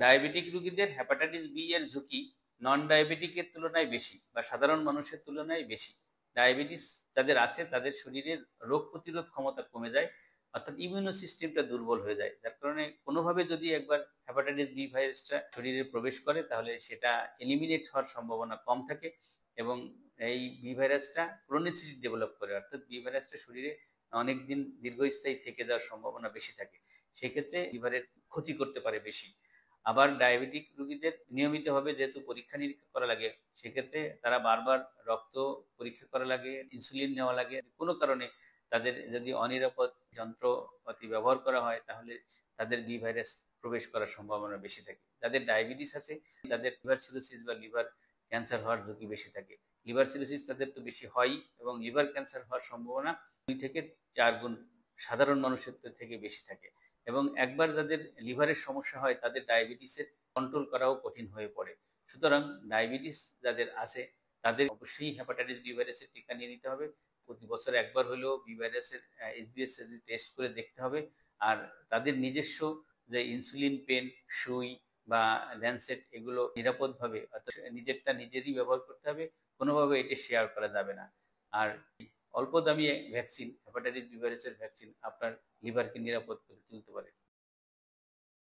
Diabetic রোগীদের hepatitis B এর ঝুঁকি নন ডায়াবেটিকের তুলনায় বেশি বা সাধারণ মানুষের তুলনায় বেশি। ডায়াবেটিস যাদের আছে তাদের শরীরের রোগ প্রতিরোধ ক্ষমতা কমে যায়, অর্থাৎ ইমিউনো সিস্টেমটা দুর্বল হয়ে যায়। যার কারণে কোনোভাবে যদি একবার হেপাটাইটিস বি ভাইরাসটা শরীরে প্রবেশ করে তাহলে সেটা এলিমিনেট হওয়ার সম্ভাবনা কম থাকে এবং এই বি ভাইরাসটা ক্রনিসিটি ডেভেলপ করে, অর্থাৎ বি ভাইরাসটা শরীরে অনেকদিন দীর্ঘস্থায়ী থেকে যাওয়ার সম্ভাবনা বেশি থাকে। সেক্ষেত্রে লিভারের ক্ষতি করতে পারে বেশি। আবার ডায়াবেটিক রোগীদের নিয়মিতভাবে যেহেতু পরীক্ষা-নিরীক্ষা করা লাগে, সেক্ষেত্রে তারা বারবার রক্ত পরীক্ষা করা লাগে, ইনসুলিন নেওয়া লাগে। কোনো কারণে তাদের যদি অনিরাপদ যন্ত্রপাতি ব্যবহার করা হয়, তাহলে তাদের বি ভাইরাস প্রবেশ করার সম্ভাবনা বেশি থাকে। যাদের ডায়াবেটিস আছে, তাদের লিভার সিরোসিস বা লিভার ক্যান্সার হওয়ার ঝুঁকি বেশি থাকে। লিভার সিরোসিস তাদের তো বেশি হয়ই এবং লিভার ক্যান্সার হওয়ার সম্ভাবনা ২ থেকে ৪ গুণ সাধারণ মানুষের থেকে বেশি থাকে। এবং একবার যাদের লিভারের সমস্যা হয় তাদের ডায়াবেটিসের কন্ট্রোল করাও কঠিন হয়ে পড়ে। সুতরাং ডায়াবেটিস যাদের আছে তাদের অবশ্যই হেপাটাইটিস বি ভাইরাসের টিকা নিয়ে নিতে হবে। প্রতি বছর একবার হলেও বি ভাইরাসের HbS টেস্ট করে দেখতে হবে। আর তাদের নিজস্ব যে ইনসুলিন পেন, সুই বা ল্যান্সেট এগুলো নিরাপদভাবে, অর্থাৎ নিজেরটা নিজেরই ব্যবহার করতে হবে। কোনোভাবে এটা শেয়ার করা যাবে না। আর অল্প দামি ভ্যাকসিন, হেপাটাইটিস বি ভাইরাসের ভ্যাকসিন আপনার লিভারকে নিরাপদ করে তুলতে পারে।